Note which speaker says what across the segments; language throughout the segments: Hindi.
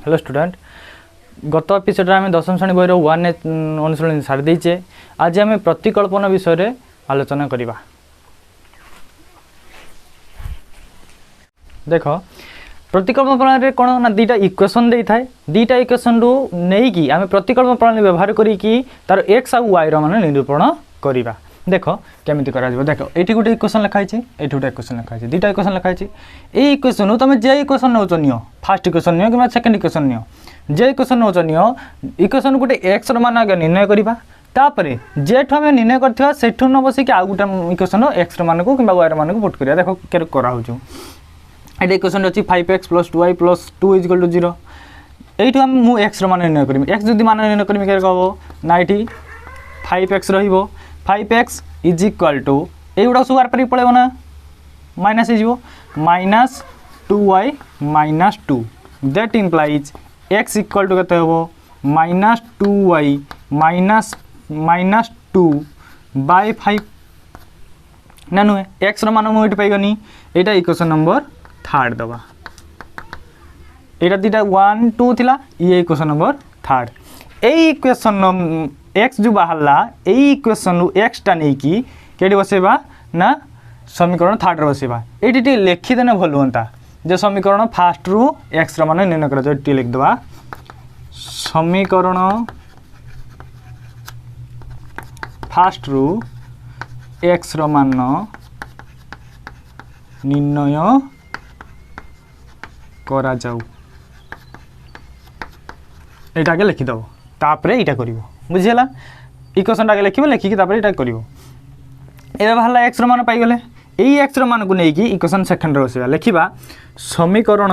Speaker 1: हेलो स्टूडेंट गत एपिसोड आम दशम श्रेणी बहिर 1 अनुशीलन सारी देचे आज आम प्रतिकल्पन विषय आलोचना करवा। देख प्रतिकल्पन प्रणाली कौन ना दुईटा इक्वेशन दे था दुईटा इक्वेशन रु नहीं कि आम प्रतिकल्पन प्रणाली व्यवहार करी तार एक्स आउ वाई मान निरूपण करवा। देख केमी कर देख ये गोटे इक्वेशन लिखाई ये गोटे इक्वेशन लिखाई दुईटा इक्वेशन लिखाई ये इक्वेशन तुम जे इक्वेशन नौ नि फास्ट इक्वेशन नि कि सेकेंड इक्वेशन नि जे इक्वेशन नौ नि इक्वेशन गोटे एक्स मान आगे निर्णय करवा तापर जेठू आम निर्णय करवा सेठू न बसिक आउ गोटे इक्वेशन एक्स मान को कि वाई मान को पुट करा। देख के कराऊँ ये इक्वेशन अच्छी 5x + 2y + 2 = 0 यू मुझे एक्स मान निर्णय करी एक्स जब मान निर्णय करी क्या कह ना ये 5x रो 5x = युवा सब आर पार पड़ेगा ना माइनस हो -2y - 2 दैट इम्प्लाइज x = के -2y - 2/5 ना नुहे एक्स मान मुझे पाइगनी यहाँ इक्वेशन नंबर 3 दबा यहाँ दुटा 1 2 थिला ये इक्वेशन नंबर 3 यही इक्वेशन एक्स जो बाहर यही इक्वेशन रु एक्सटा नहीं कि केटी बसेबा ना समीकरण 3 बसेबा ये लिखिदेने भल हाँ जो समीकरण फास्ट रु एक्स मान निर्णय कर लिखिदेवा समीकरण फास्ट रु एक्स मान निर्णय करा जाऊ यहाँ आगे लिखिदेव तापर यहाँ कर बुझीगला इक्वेशन आगे लिखे लिखिकी यहाँ कर बाहर एक्स मान पाईगले यही एक्स मान को लेकिन इक्वेशन सेकेंड बसवा लिखा समीकरण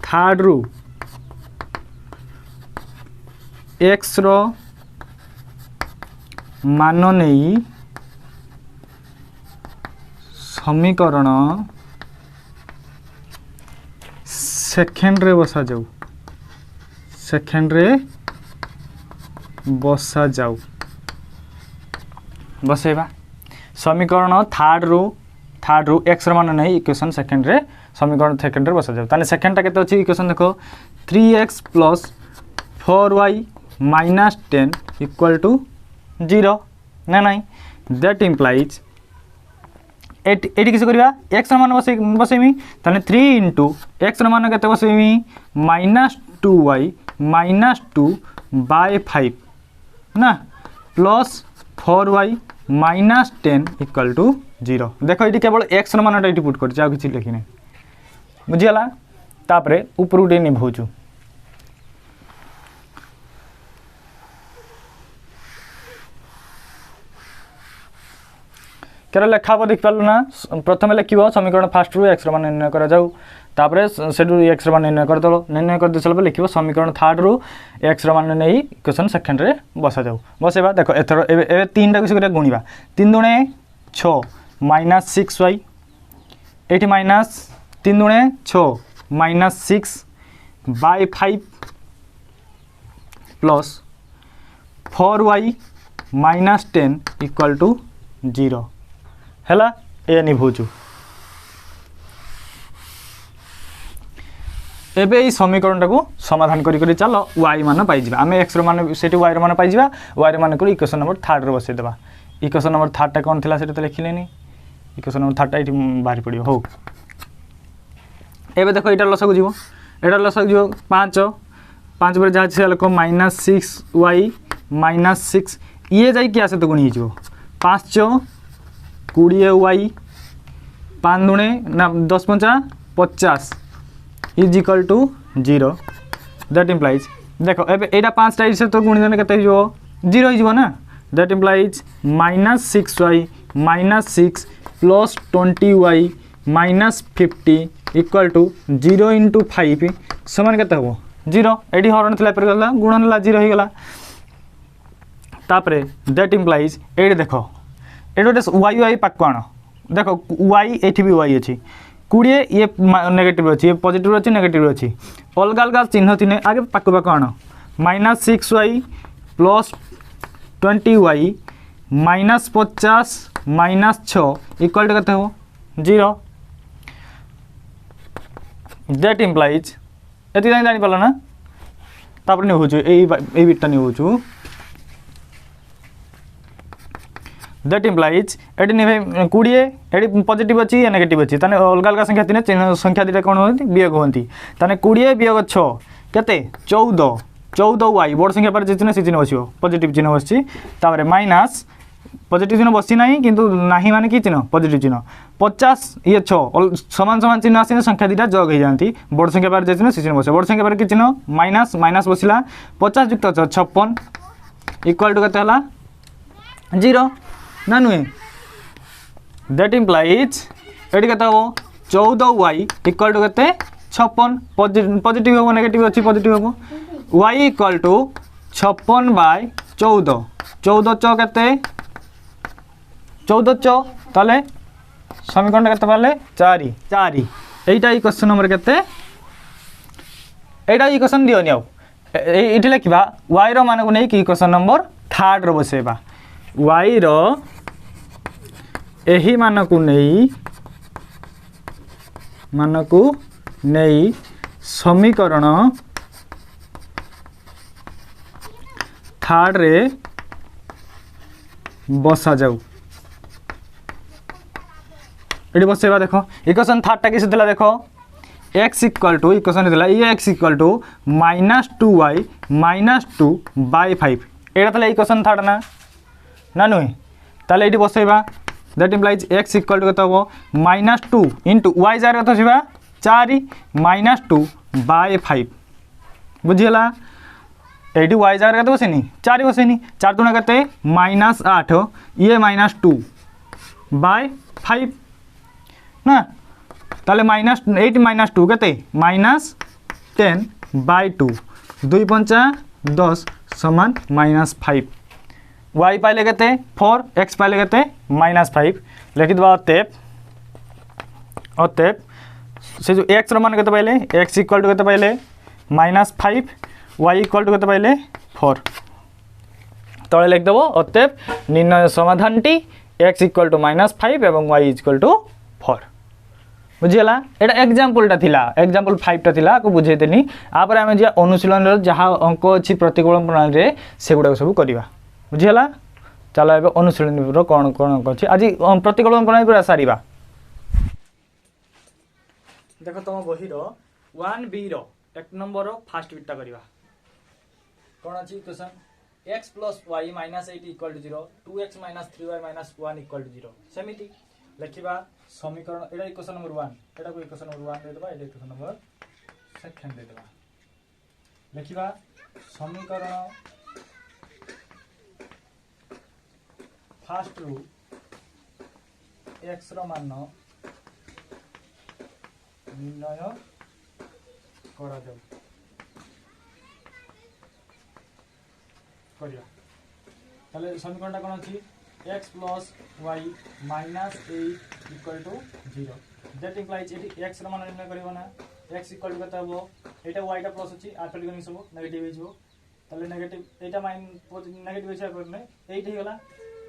Speaker 1: 3 रु एक्स मान नहीं समीकरण सेकेंड रे बसा जाऊ सेकेंड रे बसा जाऊ बसेबा समीकरण 3 रु एक्स मान नहीं इक्वेशन सेकेंड रे समीकरण सेकेंड रे बसा जाऊ ताने सेकेंडटा केते अछि इक्वेशन देखो 3x + 4y - 10 = 0 ना नहीं दैट इम्प्लाइज एटी किस करवा एक्स मान बसेमी ताने 3 × एक्स मान के बसेमी -2y - 2/5 ना प्लस 4y - 10 = 0। देख ये केवल एक्स मान ये पुट कर कि लिखिनी बुझीगला तापर ऊपर गोटे निभाऊँ क्या लेखा हम देख पार्लु ना प्रथम लिख समीकरण फास्ट रु एक्स मान निर्णय करा जाऊ तापर से एक्स मान निर्णय करदेल निर्णय कर सारा लिख समीकरण 3 रु एक्स मान नहीं इक्वेशन सेकेंड रे बसा जाऊ बसेबा देख एथर ए 3टा किसी गुणा 3 दूणे 6 -6y ये -3 दूणे 6 -6/5 प्लस 4y - 10 = 0 है ये निभुचु एबे ये समीकरण टाक समाधान करी चल वाई मान पाई आम एक्स मान से वाई मान पाई वाई मान को इक्वेशन नंबर 3 रे बसईदेवा इक्वेशन नंबर 3 टा कौन थी तो लिखिलेनी इक्वेशन नंबर 3 टा ये बाहरी पड़ो हो एबे देखो यहाँ लसक जीव यहाँ लसक जीव 5 बड़े जहाँ से लोक -6y - 6 ये जाकि आसे तो गुणी हो 5 20y 5 दूणे ना 10 × 5 = 50 = 0 दैट इम्प्लाइज देख यहाँ 5टा से तो गुणी देने के 0 हो ना दैट इम्प्लाइज -6y - 6 + 20y - 50 = 0 × 5 समान के 0 ये हरण थी गला गुणन 0 हो गला तापर दैट इम्प्लाइज ये देख ये गोटे वाई पाक आण देख वाई ये भी वाई अच्छी 20 ये नेगेटिव अच्छी ये पॉजिटिव अच्छी नेगेटिव अच्छी अलग अलग चिन्ह थिने आगे पाक पाक आण -6y + 20y -50 -6 = के 0 दैट इम्प्लाइज एति जानि पारला ना तापर नि होछु एई बिटटा नि होछु दैट इम्प्लाइज एटी नहीं 20 एटी पॉजिटिव अच्छी या नेगेटिव अच्छी ताने अलग अलग संख्या तीन चिन्ह संख्या दुटा कौन होती वियोग होती ताने 20 वियोग 6 केते 14 वाई बड़ संख्या पर चिन्ह से चिन्ह बसियो पॉजिटिव चिन्ह बसची तापर माइनस पॉजिटिव चिन्ह बसी नाही किंतु नाही माने की चिन्ह पॉजिटिव चिन्ह 50 ये 6 समान समान चिन्ह आसी संख्या दुटा जग हो जाती बड़ संख्या पर चिन्ह से चिन्ह बसियो बड़ संख्या पर की चिन्ह माइनस माइनस बसिला 50 युक्त 56 इक्वल टू केते हला 0 ना नुहे दैट इम्प्लाइज एटी केते हो 14y इक्वल टू केते 56 पॉजिटिव हो नेगेटिव अच्छी पॉजिटिव हो y इक्वल टू 56 बाय 14 14 चौ केते 14 चौ ताले समीकरण केते पाले 4 एटा इक्वेशन नंबर केते एटा इक्वेशन दियो नियो एठी लिखिबा y रो मान को नै कि इक्वेशन नंबर 3 रो बसेबा y रो एही मानकु नहीं समीकरण 3 रे बसा जाऊ एटी बसेबा देखो इक्वेशन 3 टा किसे दिला देखो x इक्वल टू इक्वेशन दिला ये x equal to -2y -2 by 5 एटा तले इक्वेशन 3 ना नुहे ताले एटी बसेबा that implies x equal to केते -2 इंटू y जार कत छिबा 4 -2 बाय 5 बुझिला एटी y जार कत बसेनी 4 बसेनी 4 दुना कते -8 ये -2 बाय 5 ना ताले -8 -2 कते -10 बाय 2 2 पंचा 10 समान -5 y पाइले केते 4 x पाइले केते -5 लिखि दबा अतएव से जो x रो मान केते पाइले x इक्वल टू केते पाइले -5 y इक्वल टू केते पाइले 4 तळे लिख दबो अतएव निर्णय समाधानटी x इक्वल टू -5 एवं y equal to 4 बुझिला Etah example टा थिला एग्जांपल 5 टा थिला को बुझे देनी आपर हम जे अनुशीलन रो जहा अंक अछि प्रतिकूल प्रणाली रे सेगुडा सब करिवा बुझिला चलो एबे अनुशीलन रो कोन कोन अछि आज प्रतिकूल प्रणाली पूरा सारीबा देखो तुम बही रो 1b रो एक नंबर रो फर्स्ट बिटटा करिवा कोन अछि equation x + y - 8 = 0 2x - 3y - 1 = 0 सेमिति लिखिबा समीकरण एटा इक्वेशन नंबर 1 एटा को इक्वेशन नंबर 1 दे देबा एटा इक्वेशन नंबर सेकंड दे देबा लिखिबा समीकरण फर्स्ट रू x रो मान निर्णय करा जाऊ करिया ताले समीकरणटा कोन अछि x + y - 8 = 0 that implies eighty x रो मान निर्णय करिवो ना x इक्वल टू कता हो एटा y टा प्लस अछि आठ लिखनि सब नेगेटिव हिजो ताले नेगेटिव एटा नेगेटिव हिसा करने 8 हे गला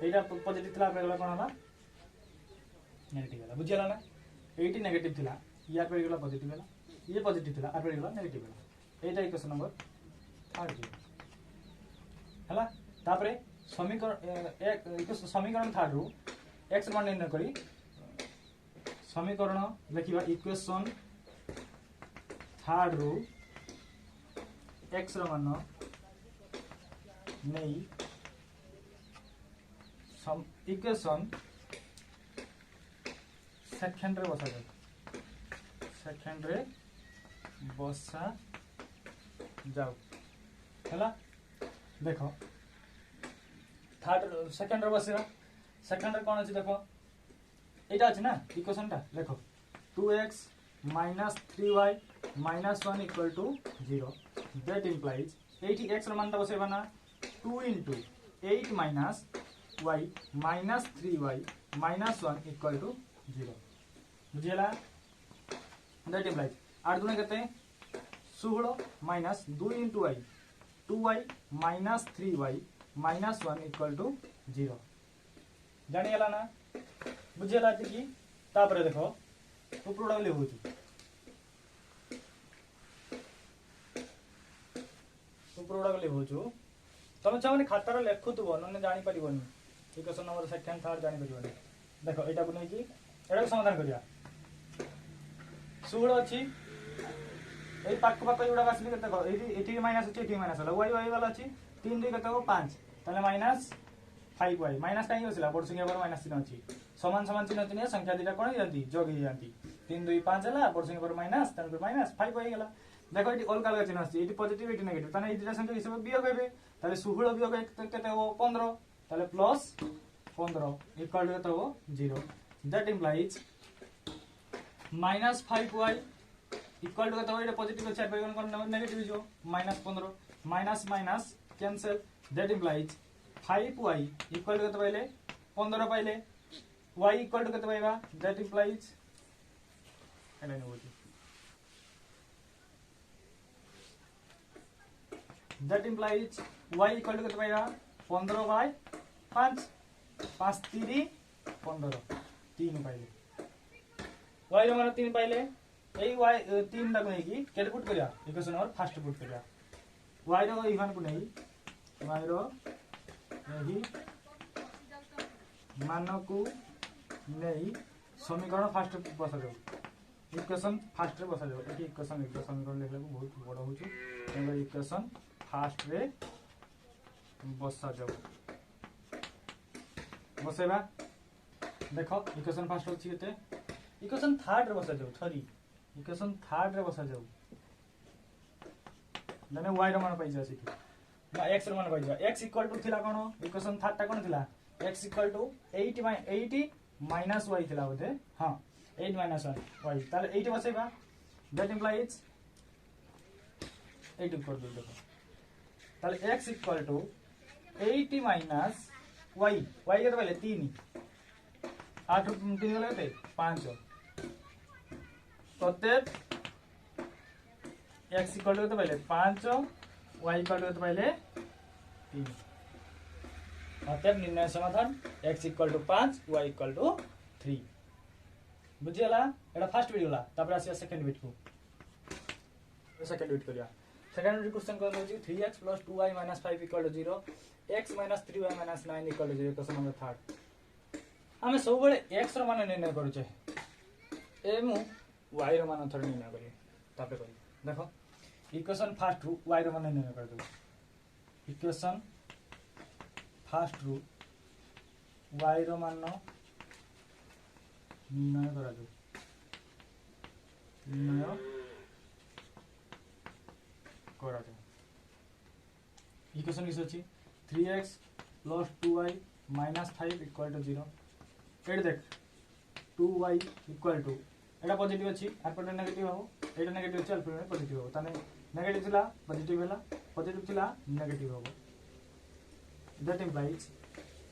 Speaker 1: एटा पॉजिटिव थिला पे गला कोन हला नेगेटिव गला बुझियला ना 80 नेगेटिव थिला या पे गला पॉजिटिव गला ये पॉजिटिव थिला आ पे गला नेगेटिव गला एटा इक्वेशन नंबर 8 हला तापरे समीकरण समीकरण 3 रू x मान निर्णय करी समीकरण लिखिबा इक्वेशन 3 रू x रो मान नै सम इक्वेशन सेकंड रे बसा जाऊ हला देखो थर्ड सेकंड रे बसेगा सेकंड रे कोन अछि देखो एटा अछि ना इक्वेशन टा देखो 2x - 3y - 1 = 0 that implies 80x रो मान ता बसेबा ना 2 * 8 - y - 3y - 1 = 0 बुझियला दैट इम्प्लाइज 8 दुना केते 16 माइनस 2 * y 2y - 3y - 1 = 0 जानि गेला ना बुझियला कि तापर देखो उपरोडा ले होची ऊपर गुड़ाक लिखुचु तुम चाहे खातार लेखुव ना जापर इक्वेशन नंबर सेकेंड थर्ड जापर देख यहाँ को नहीं एटा समाधान करिया षोल अच्छी ये पाख पाख गुड़ाक आस देखो ये माइनस अच्छी ये माइनस वाई वाई वाला अच्छी 3 2 कत 5 ताले माइनस 5 वाई माइनस कहीं बसला बड़ संख्या पर माइनस चिन्ह अच्छी समान समान चिन्ह चिन्ह संख्या दुटा कौन जाती जग हो जाती 3 2 5 है बड़ संख्या पर माइनस तेणुकर माइनस 5 होगा देखो ये अलग अलग चिन्ह अच्छी ये पॉजिटिव ये नेगेटिव ताने ये संख्या हिसाब वियोग हे ताले 16 वियोग केते हो 15 ताले प्लस 15 इक्वल टू केते हो 0 that implies -5y equal to केते हो ये पॉजिटिव अच्छे परिगण कोन नेगेटिव जो -15 minus minus cancel that implies 5y equal to केते पाइले 15 पाइले y इक्वल टू केते पाइबा दैट इंप्लाइज एला नै होती that implies y equal to केते पाइबा 15/5 5 3 15 3 पाइले y रो मान 3 पाइले एई y 3 टा को नेकी केते पुट करिया इक्वेशन नंबर फर्स्ट पुट करिया y रो इवन को नहीं y रो यही मान को नहीं समीकरण फास्ट बसा जाऊ इक्वेशन फास्ट रे बसा जाऊ एठी इक्वेशन एक समीकरण लिखले को बहुत बड़ होची एंगर इक्वेशन फास्ट रे बसा जाऊ बसेबा देखो इक्वेशन फास्ट होची केते इक्वेशन थर्ड रे बसा जाऊ थरी इक्वेशन थर्ड रे बसा जाऊ माने y रो मान पाइ जा सिकी ना x रो मान पाइ जा x इक्वल टू थिला कोन इक्वेशन थर्ड ता कोन थिला x equal to 80 minus y थिला बोधे हां 8 माइनस 1 y ताले 80 बसेबा दैट इंप्लाइज 8 कर दो देखो ताले x equal to 80 minus y y के तो पहले 3 8 3 गले थे 5 प्रत्येक x इक्वल टू तो पहले 5 y इक्वल टू तो पहले 3 अतः निर्णय समाधान x equal to 5 y equal to 3 बुझियला एटा फर्स्ट बिट गला तापर आसी सेकंड बिट को सेकंड बिट करिया सेकंड बिट क्वेश्चन कर होची 3x + 2y - 5 = 0 x - 3y - 9 = 0 question number third हमें सब बेले x रो मान निर्णय करू छे ए मु y रो मान थोड़ निर्णय करिए तापर करी देखो इक्वेशन फर्स्ट रू y रो मान निर्णय कर दो इक्वेशन फर्स्ट रू y रो मान निर्णय करा दो निर्णय करा दो इक्वेशन किस अछि 3x + 2y - 5 = 0 एड देख 2y = एटा पॉजिटिव अछि आरपटे नेगेटिव हो एटा नेगेटिव अछि आरपटे पॉजिटिव हो ताने नेगेटिव थिला पॉजिटिव हैला पॉजिटिव थिला नेगेटिव हो that implies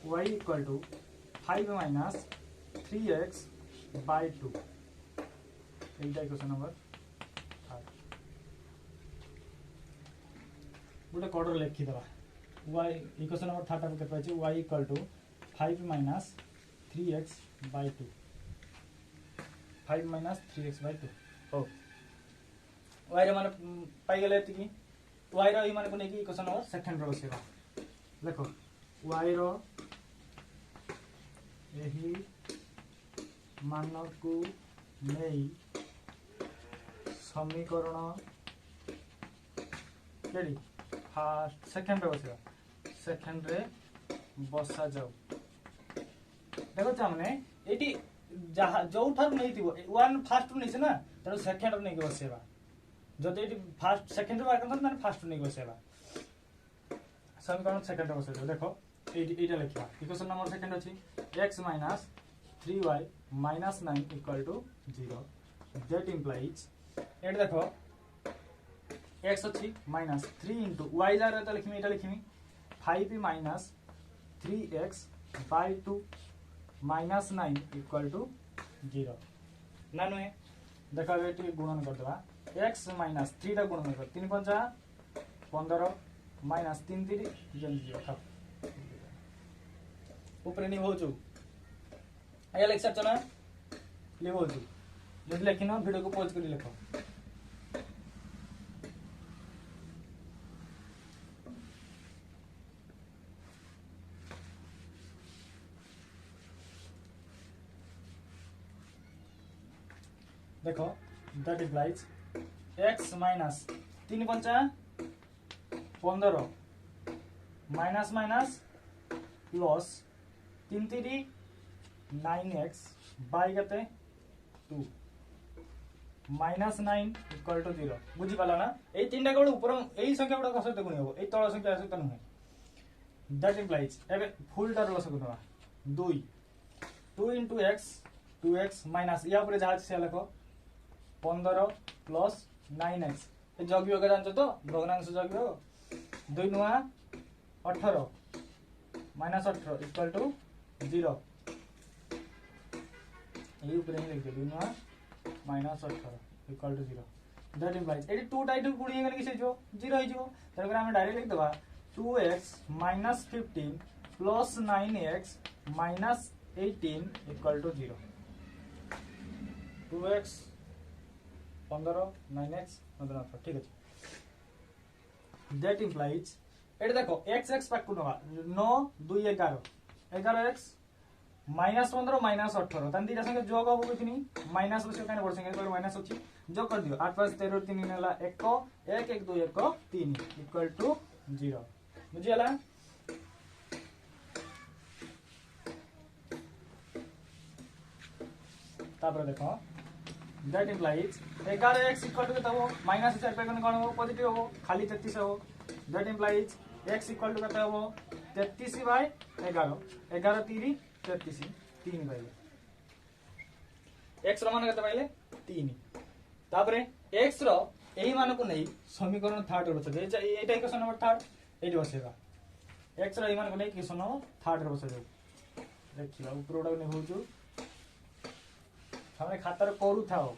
Speaker 1: y = 5 - 3x by 2 Etah equation number 3 गोटे कोड लिखि दबा y इक्वेशन नंबर 3 टा केते पाछि y = 5 - 3x by 2 5 - 3x by 2 हो y रे मान पाई गेले एतिकी y रो ई मान को नेकी इक्वेशन नंबर सेकंड रो बसेबा देखो y रो यही मान को नहीं समीकरण केडी फर्स्ट सेकंड रे बसेबा सेकंड रे बसा जाऊ देखो चामने एटी जहा जो ठार नहीं थिबो वन फर्स्ट नहीं से ना त सेकंड रे नहीं बसेबा जदि एटी फर्स्ट सेकंड रे बाकन त फर्स्ट नहीं बसेबा समीकरण सेकंड रे बसेबा देखो एटा लिखा इक्वेशन नंबर सेकंड अछि x - 3y - 9 = 0 दैट इंप्लाइज एट देखो x अछि -3 * y जा रे त लिखमी एटा लिखमी 5 - 3x by 2 - 9 = 0 ना नुहे देखो एटी गुणन कर देबा x - 3 टा गुणन कर 3 5 15 - 3 3 जन 0 ऊपर नहीं होचु आया लेक्चर चना ले होचु जब लेखिनो वीडियो को पॉज करी लिखो देखो दैट इम्प्लाइज x माइनस 3 पंचा 15 minus minus plus 3 3 9x bye केते 2 -9 इक्वल टू 0 बुझी पाला ना ए तीनटा केवल ऊपर एई संख्या गुडा कसते गुणी हो ए तळ संख्या सहित नुहे दैट इम्प्लाइज एबे फुल टर लस गुणवा 2 into x 2x माइनस या ऊपर जहा से लिखो 15 प्लस 9x ए जगियो के जानछो तो भग्नांश जगियो 2 नुआ 18 माइनस 18 इक्वल टू 0 ये ऊपर ही लिख दे 2 नुआ minus 18 equal to 0 that implies एटी 2 टाइप गुणी गले किसे जो 0 ही जो तब हम डायरेक्ट लिख दबा 2x minus 15 plus 9x minus 18 equal to 0 2x 15 9x मतलब ठीक है दैट इम्प्लाइज एट देखो x x पाक नवा 9 2 11 11x माइनस 15 माइनस 18 तान दीटा संगे जोग हो कितनी माइनस बसे काने बड़ संगे पर माइनस अछि जोग कर दियो 8 5 13 3 नेला 1 1 1 2 1 3 इक्वल टू 0 बुझियला तापर देखो that implies 11x equal to केता हो माइनस 4 पे कोन हो पॉजिटिव हो खाली 33 हो that implies x equal to केता हो 33 बाय 11 11 3 33 3 पाइले x रो मान केते पाइले 3 तापरे x रो एही मान को नै समीकरण थर्ड रो बसे एटा इक्वेशन नंबर थर्ड एटी बसेगा x रो एही मान को नै इक्वेशन थर्ड रो बसे देखिबा ऊपर ओडा नै होजु हमरे खातर करू थाओ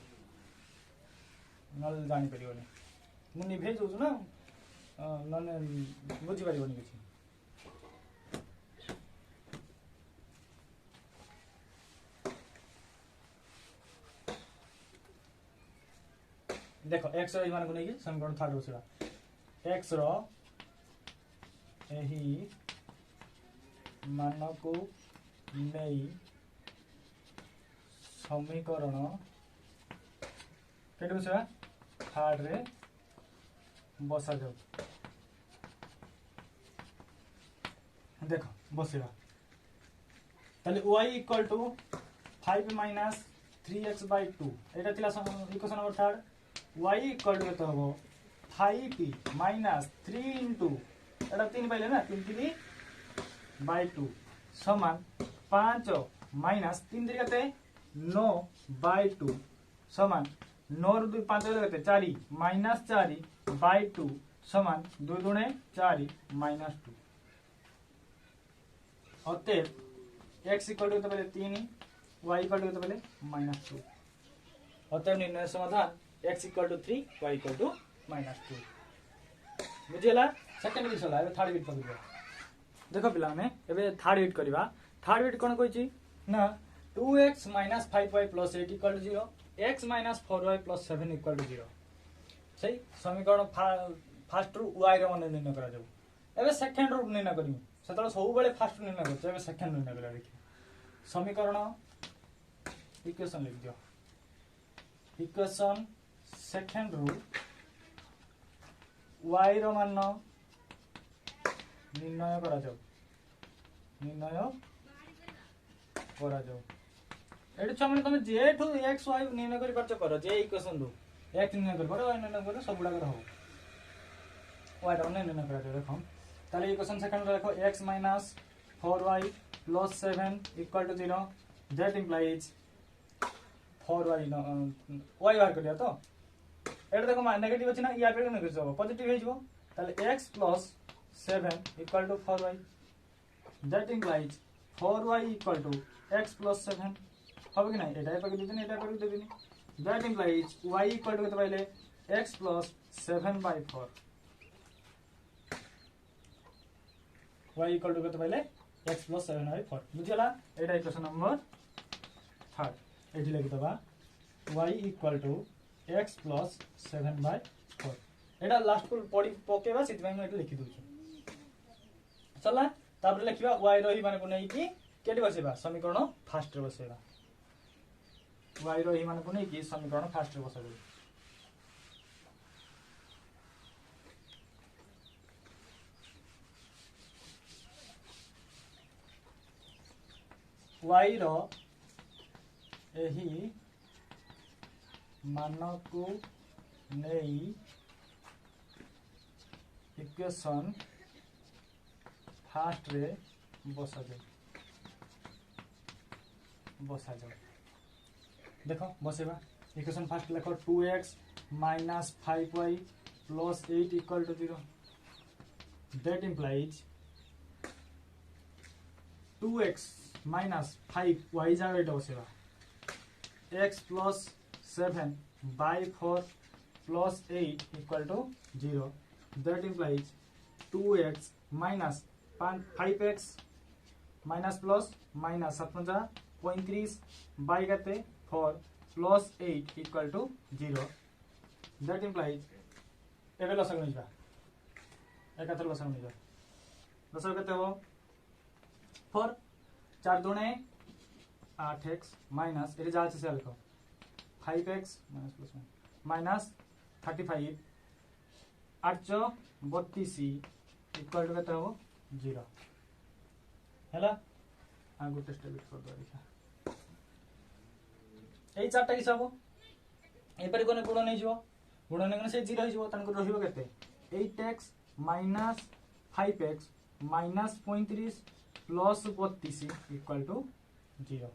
Speaker 1: नल जानि परियोनी मु निभे जोजु ना नने बुझी परियोनी किछि देखो x रो मान को नहीं समीकरण थर्ड बसेला x रो एही मान को नहीं समीकरण केटे बसेला थर्ड रे बसा जाओ देखो बसेला ताले y equal to 5 minus 3x by 2 एटा थिला equation number third y equal to केते हो 5p माइनस 3 into एटा 3 पाइले ना 3 3 by 2 समान 5 माइनस 3 3 केते 9 by 2 समान 9 रु 2 5 केते 4 माइनस 4 by 2 समान 2 दुणे 4 माइनस 2 अतएव x इक्वल टू केते पहले 3 y इक्वल टू केते पहले माइनस 2 अतएव निर्णय समाधान x equal to 3 y equal to minus 2 बुझियला सेकंड बिट होला थर्ड बिट पकड़ देखो पिला में एबे थर्ड बिट करबा थर्ड बिट कोन कहै ना 2x minus 5y plus 8 equal to 0 x minus 4y plus 7 equal to 0 सही समीकरण फास्ट रू y रो मन निर्णय करा जाऊ एबे सेकंड रू निर्णय करिम सेतल सब बेले फास्ट निर्णय करछ एबे सेकंड निर्णय करा देखि समीकरण इक्वेशन लिख दियो इक्वेशन सेकंड रू y रो मान निर्णय करा जाऊ एठी छमन तमे जेठू x y निर्णय करि परछ कर जे इक्वेशन दो x निर्णय कर y निर्णय कर सब गुडा कर हो y रो निर्णय कर देखो ताले इक्वेशन सेकंड देखो x minus 4y plus 7 equal to 0 that implies 4y y बाहर करिया तो एटा देखो नेगेटिव अछि ना या पे नेगेटिव हो पॉजिटिव हे जो ताले x plus 7 equal to 4y that implies 4y equal to x plus 7 হবে কি না এটা পাকে দিতেন এটা পাকে দিতেন that implies y equal to কত পাইলে x plus 7 by 4 y equal to কত পাইলে x plus 7 by 4 বুঝলা এটা ইকুয়েশন নাম্বার 3 এটি লিখি দবা y equal to x plus 7 by 4 এটা লাস্ট को पड़ी पकेबा सितबाई मैं एटा लिखि दोछु चला तापर लिखिबा y रही माने को नै कि केटी बसेबा समीकरण फास्ट रे बसेबा वाई रही मान को नहीं समीकरण फास्ट रे बसा वाई रो एही मान को नहीं इक्वेशन फास्ट रे बसा जाओ देख बसेबा इक्वेशन फास्ट लिख 2x minus 5y plus 8 equal to 0 that implies 2x minus 5y जगह ये बसेबा x plus 7 by 4 plus 8 equal to 0 that implies 2x minus 5x minus plus minus 35 by 4 plus 8 equal to 0 that implies एबे लसक नहीं जा एकातर लसक नहीं जा लसक केते हो 4 4 दुणे 8x माइनस एरे जा से लिखो 5x minus plus minus 35 8 32 equal to केते हो 0 हैला आ गोटे स्टेप कर दो देखा एई चारटा कि सब एपरि कोने गुण नै जिवो गुण नै कोने से 0 हो जिवो तनको रहिबो केते 8x minus 5x minus 35 plus 32 equal to 0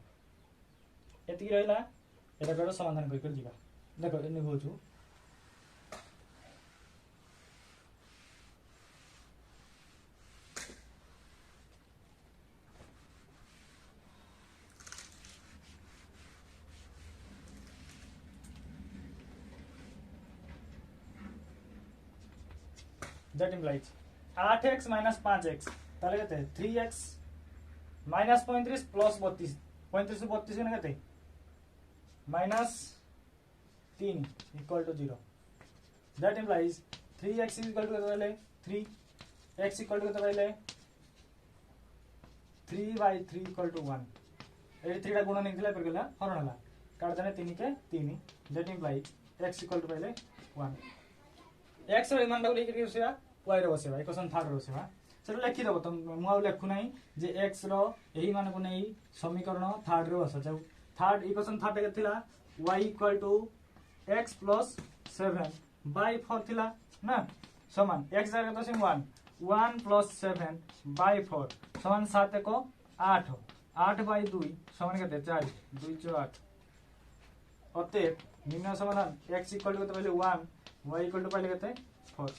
Speaker 1: एति रहला एटा बेटा समाधान कर जीवा देखो एने होछु that implies 8x minus 5x ताले केते 3x माइनस 35 प्लस 32 35 से 32 ने केते minus 3 equal to 0 that implies 3x equal to केते 3 x इक्वल टू केते पहले 3/3 इक्वल टू 1 ए 3 टा गुण नहीं थिला पर गेला हरण हला काट देने 3 के 3 that implies x equal to पहले 1 x रो मान डाउन लेके बसेबा y रो बसेबा इक्वेशन थर्ड रो बसेबा से लिखि दबो तुम मु लेखु नाही जे x रो एही मान को नहीं समीकरण थर्ड रो बसा जाऊ थर्ड इक्वेशन थर्ड के थिला y equal to x plus 7 by 4 थिला ना समान x जगह तो सिम 1 प्लस 7 बाय 4 समान 7 को 8 8 बाय 2 समान केते 4 2 4 8 अतएव निम्न समाधान x इक्वल टू पहले 1 y इक्वल टू पहले केते 4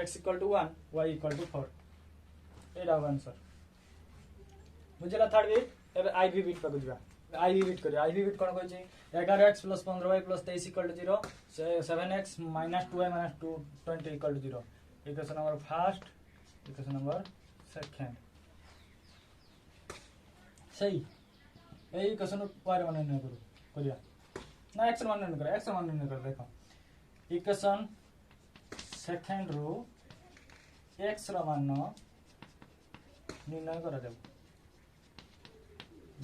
Speaker 1: x equal to 1 y equal to 4 एटा आंसर बुझला थर्ड बिट एबे आईवी बिट पर बुझबा आईवी बिट करियो आईवी बिट कोन कहै छै 11x + 15y + 23 equal to 0 7x - 2y - 2 20 equal to 0 equation number first equation number second सही ए इक्वेशन पर मान नहीं करू करिया ना x मान नहीं कर x मान नहीं कर देखो इक्वेशन सेकंड रो x रो मान निर्णय करा जाऊ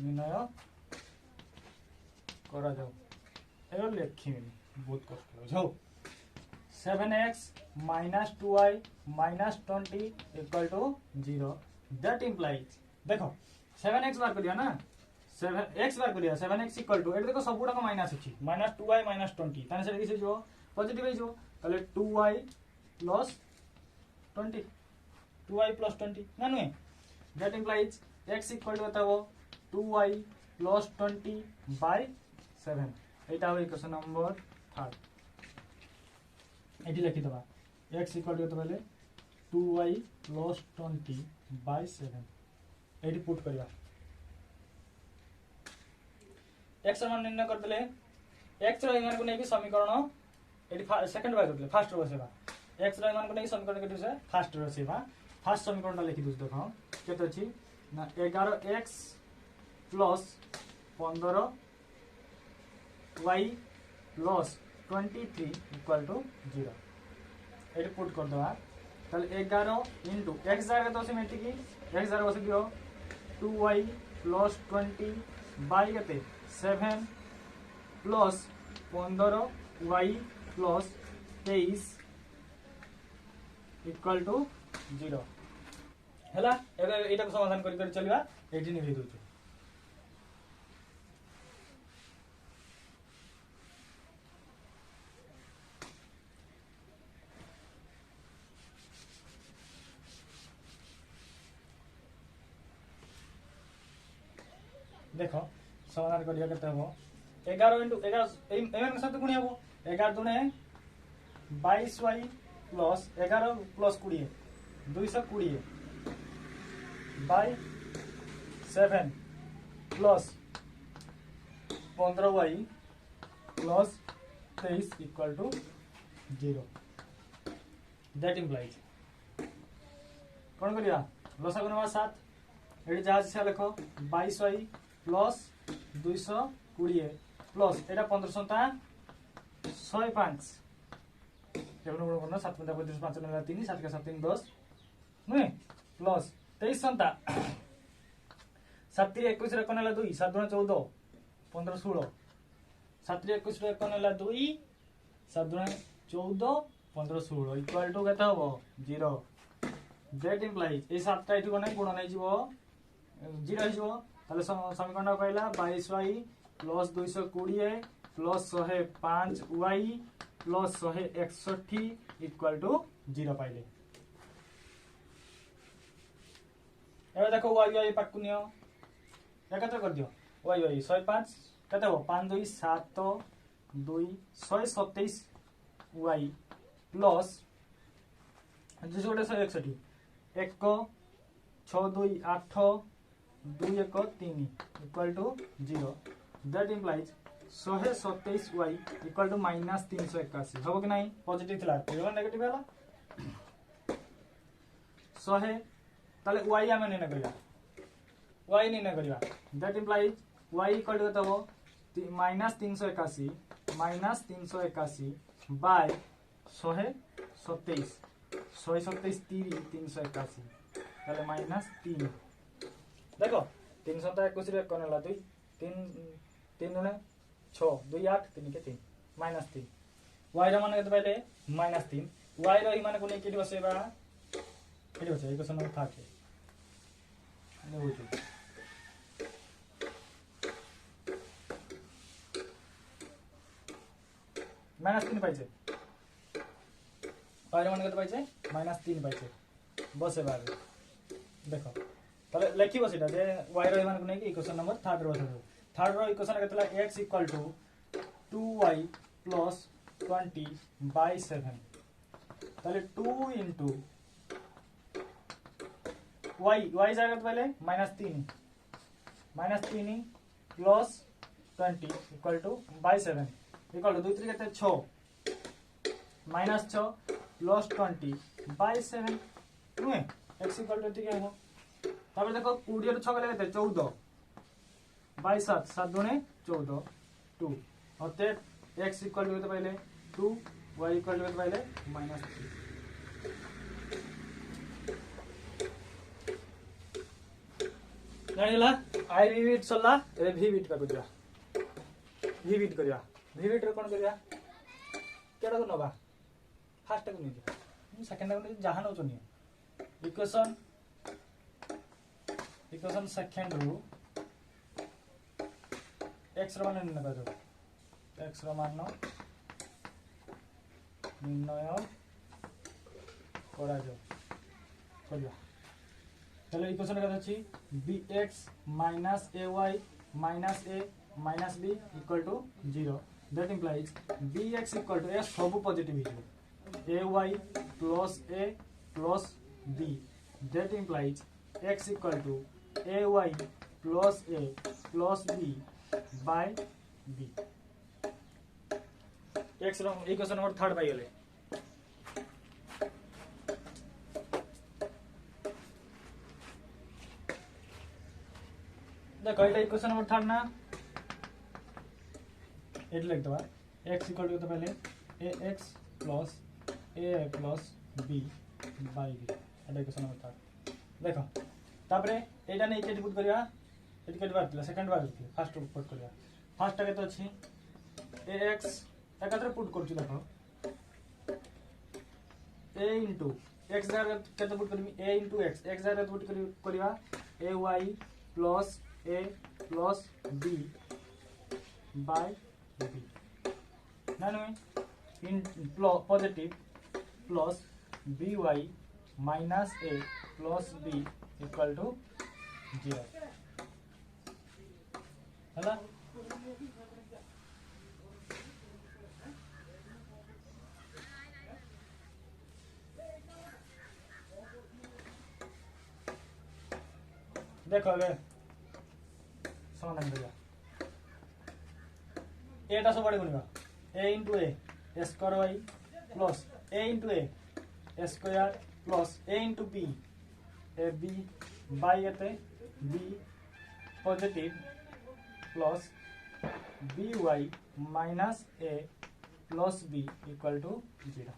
Speaker 1: निर्णय करा जाऊ एरो लिखिनी बहुत कष्ट हो जाओ 7x - 2y - 20 equal to 0 that implies देखो 7x बार करिया ना 7x बार करिया 7x इक्वल टू एट देखो सब गुडा को माइनस अछि -2y - 20 ताने से किसे जो पॉजिटिव है जो ताले 2y + 20 2y + 20 ना नुए that implies x equal to बताओ 2y + 20 by 7 एटा हो इक्वेशन नंबर थर्ड एटी लिखि दबा x इक्वल टू पहले 2y + 20 by 7 एटी पुट करिया x मान निर्णय कर देले x रो मान को नै कि समीकरण एटी सेकंड बाय करले फर्स्ट रो सेवा x रो मान को नै समीकरण केते से फर्स्ट रो सेवा फर्स्ट समीकरण लिखि दुस देखो केते अछि ना 11x + 15y + 23 equal to 0 eighty put कर दवा ताले 11 * x जगह तो से मेटी की x जगह बस दियो 2y प्लस 20 बाई के 7 प्लस 15 वाई प्लस 23 इक्वल टू 0 है। एटा समाधान कर चलवा ये निभे दूँ। देख समाधान करिया केते हबो 11 इंटू 11 एम के साथ गुणी हबो 11 दुने 22y plus 11 plus 20 220 by 7 plus 15y plus 23 equal to 0 that implies कौन करिया लसा गुणवा 7 एडी जहाज से लिखो 22y प्लस 220 प्लस एटा 15 सता 105 एवनो गुण 7 पंजा 35 5 नेला 3 7 के 7 3 10 नुए प्लस 23 सता 7 3 21 रे कोनेला 2 7 2 14 15 16 7 3 21 रे कोनेला 2 7 2 14 15 16 इक्वल टू केता हबो 0 दैट इम्प्लाइज ए 7 टा एठी कोने गुण नै जीवो 0 हो जीवो ताले समीकरण कहला 22y plus 220 plus 105y plus 161 equal to 0 पाइले। एबे देखो y पाकु नियो एकत्र कर दियो y 105 कते हो 5 2 7 2 127 y प्लस जोडे 161 1 6 2 8 2 1 3 equal to 0 that implies 127y equal to minus 381 हम कि नहीं पॉजिटिव थिला नेगेटिव है 100 ताले y आमे नहीं करिया y नहीं करिया that implies y equal to केते हो माइनस 381 बाय 127 381 ताले माइनस 3 देखो 321 रे कोन ला 2 3 3 ने 6 2 8 3 के 3 माइनस 3 y रा मान केते पहले माइनस 3 y रा ही मान को नै केटी बसेबा केटी बसे इक्वेशन नंबर 30 ने होतो माइनस 3 पाइछे y रा मान केते पाइछे माइनस 3 पाइछे बसेबा देखो ताले लेखी बसिटा जे y रो मान को नै कि इक्वेशन नंबर 3 रो बसे थर्ड रो इक्वेशन केतला x equal to 2y plus 20 by 7 ताले 2 इंटू y जाएगा तो पहले minus 3 plus 20 equal to by 7 equal to 2 3 केते 6 माइनस 6 प्लस 20 बाय 7 नुए x इक्वल टू ठीक है तब देखो 20 रो 6 केते 14 बाई 7 7 दुने 14 2 और x इक्वल टू पहले 2 y इक्वल टू पहले माइनस 3 जानिला आई वी बिट सल्ला ए v बिट का गुजरा v बिट करिया v बिट रे कोन करिया केडा को नबा फर्स्ट को नहीं सेकंड को जहां न चोनी इक्वेशन सेकंड रो x रो मान निर्णय करो x रो मान निर्णय करा जो करिया चलो इक्वेशन का अछि bx minus ay minus a minus b equal to 0 that implies bx equal to a सब पॉजिटिव है ay plus a plus b that implies x equal to ay plus a plus b by b x रो इक्वेशन नंबर 3 पाई गेले देखो एटा इक्वेशन नंबर 3 ना एट लिख दवा x इक्वल टू तो पहले ax plus a plus b by b Etah equation number 3 देखो तापरे एटा नै केटी पुट करिया एटी केट बार सेकंड बार फास्ट पुट करिया फास्ट के तो अछि ax एकत्र पुट करछु देखो a into x जार केते पुट करबी a into x जार पुट करिया ay plus a plus b by b नानो in positive plus by minus a plus b equal to 0 है देखो ले समाधान करिया एटा सब बड़े गुणिका a into a square y plus a into a square plus a into b a b by एते b positive plus by minus a plus b equal to 0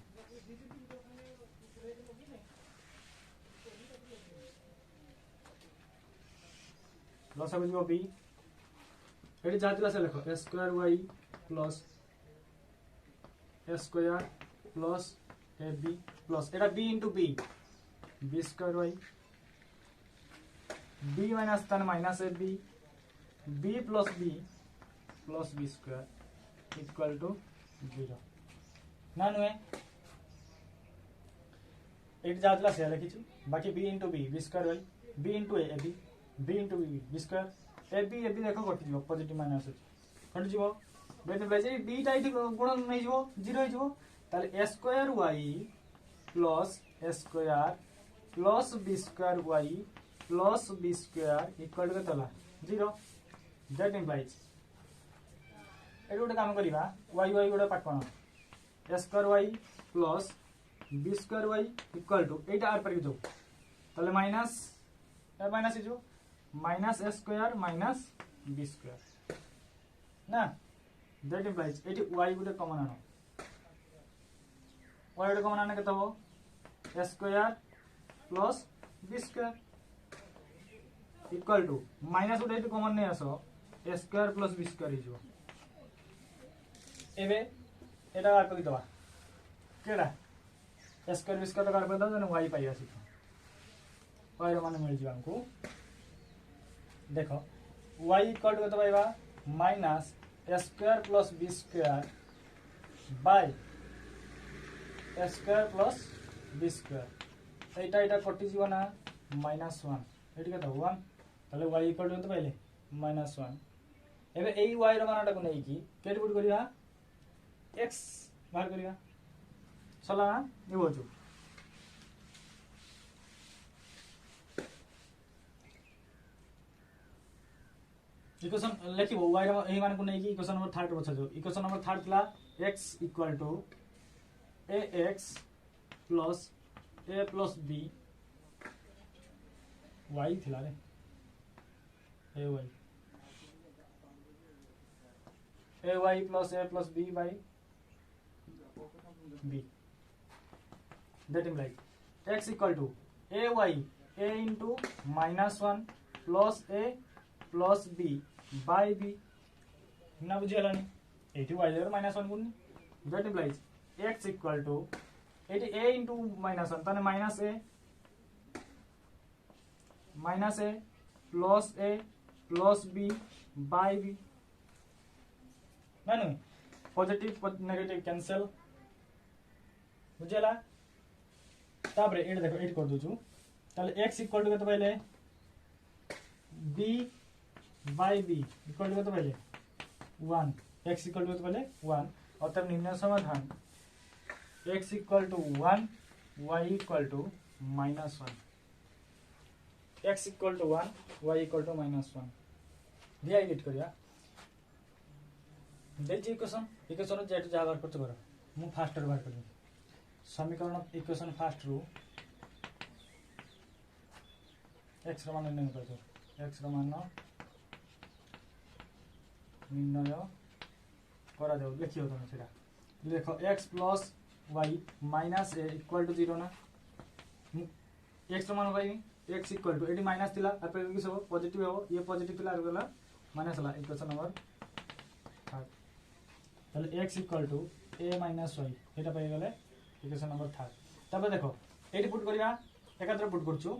Speaker 1: लस बुझो b एटी जातिला से लिखो a square y plus a square plus a b plus Etah b into b b square y b minus tan minus a b b plus b square equal to 0 ना नुए एटी जातिला से लिखिछु बाकी b into b b square y b into a b b into b square a b देखो कटि जीवो पॉजिटिव माइनस कटि जीवो बेटे बेजे b टा इति गुणन नै जीवो 0 हो जीवो ताले a square y plus a square plus b square y plus b square equal to केतला 0 that implies eighty गोटे काम करिवा y गोटे part cone a square y plus b square y equal to Etah are पर जो ताले माइनस ए माइनस जो minus a square minus b square ना that implies eighty y Gute common आनो y गुटे कॉमन आने केतो a square plus b square equal to minus Gute eighty common नै आसो a square plus b square हिजो एबे एटा आर पर दवा केडा a square b square का आर पर दवा जने y पाई आसी y रो मान मिल जिवा हमको देखो y इक्वल टू पाइबा minus a square plus b square by a square plus b square एटा एटा कटि जीव ना -1 एटी केता 1 ताले y इक्वल टू पाइले -1 एबे एई y रो मानटा को नै की केट पुट करिया x बाहर करिया चला नि होजु इक्वेशन लेखिबो y रो एही मान को नै की इक्वेशन नंबर 3 बचा जो इक्वेशन नंबर 3 थला x equal to ax plus a plus b y थला रे ay plus a plus b by b that implies x equal to ay a into -1 plus a plus b by b ना बुझियला नि 80 y जर -1 गुण that implies x equal to 80 a into -1 तने minus a plus b by b ना पॉजिटिव नेगेटिव कैंसिल बुझियला ताबरे एट देखो 8 कर दोछु ताले x इक्वल टू केते पहिले b by b equal to केते पहिले 1 x इक्वल टू केते पहिले 1 और तब निर्णय समाधान x equal to 1 y equal to -1 x equal to 1 y equal to -1 दिया एडिट करिया देजी इक्वेशन जेट जा बार करछ कर मु फास्टर बार करबी समीकरण इक्वेशन फास्ट रू x रो मान निर्णय करछ x रो मान निर्णय करा देउ लिखियो तमे सेटा देखो x plus y minus a equal to 0 ना x रो मान पाइबी x इक्वल टू एटी माइनस थिला आपे किस हो पॉजिटिव हो ये पॉजिटिव थिला आरो गला माइनस हला इक्वेशन नंबर 3 ताले x equal to a minus y एटा पाई गले इक्वेशन नंबर 3 तबे देखो एटी पुट करिया एकात्र पुट करछु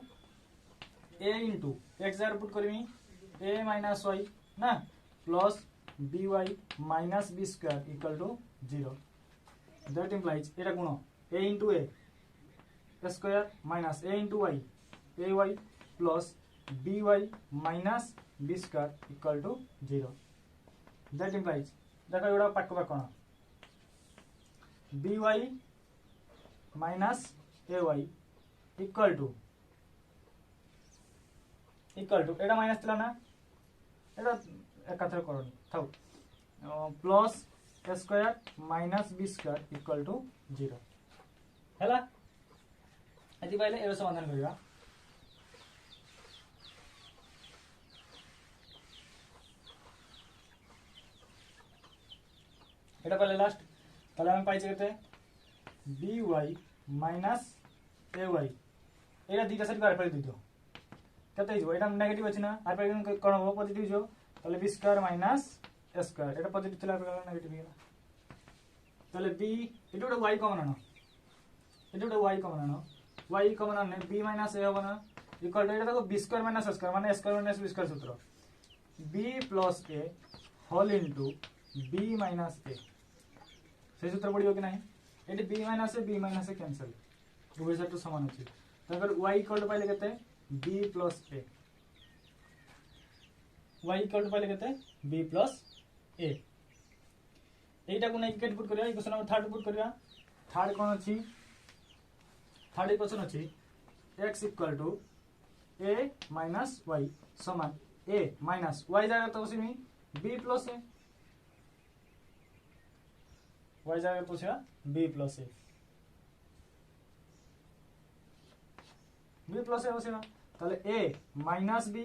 Speaker 1: a into x जार पुट करमी a माइनस y ना plus by minus b square equal to 0 that implies एटा गुण a into a square minus a into y ay plus by minus b square equal to 0 that implies देखो एटा पाक पाक कोन by minus ay equal to एटा माइनस थिला ना एटा एकाथरे करनी थाउ plus a square minus b square equal to 0 हैला एति पाइले एरो समाधान करिया एटा पहले लास्ट ताले हम पाइछे केते by माइनस ay एटा दुईटा साइड बार पहिले दियो केते हिजो एटा नेगेटिभ अछि ना आर पहिले कोन हो पॉजिटिव जो ताले b square minus a square एटा पॉजिटिव थिला नेगेटिभ गेला ताले b एटा y कॉमन आनो एटा y कॉमन आनो y कॉमन आने b माइनस a होना इक्वल टू एटा देखो b square minus a square माने a square minus b square सूत्र b plus a whole into b minus a से सूत्र पड़ियो कि नहीं एटी b माइनस a कैंसिल उभय साइड तो समान अछि तो अगर y इक्वल टू पाइले केते b plus a y equal to पाइले केते b प्लस a एटा को नै इक्वेट पुट करिया इक्वेशन नंबर 3 पुट करिया थर्ड कोन अछि थर्ड इक्वेशन अछि x equal to a minus y समान a माइनस y जागा तो उसी b प्लस a y जागा तो छा b plus a b plus a होसिना ताले a माइनस b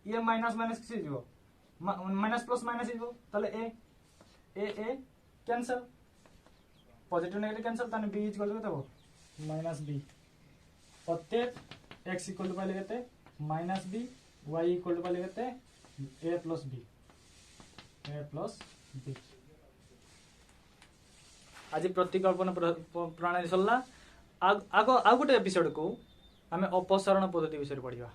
Speaker 1: ये माइनस माइनस किसे जीवो माइनस प्लस माइनस जीवो ताले a cancel positive negative cancel ताने b इक्वल टू तबो माइनस b प्रत्येक x इक्वल टू पाइले केते minus b y equal to पाइले केते a प्लस b आज प्रतिकल्पना प्रणाली सरला आगो गोटे एपिसोड को आम अपसारण पद्धति विषय पढ़ा।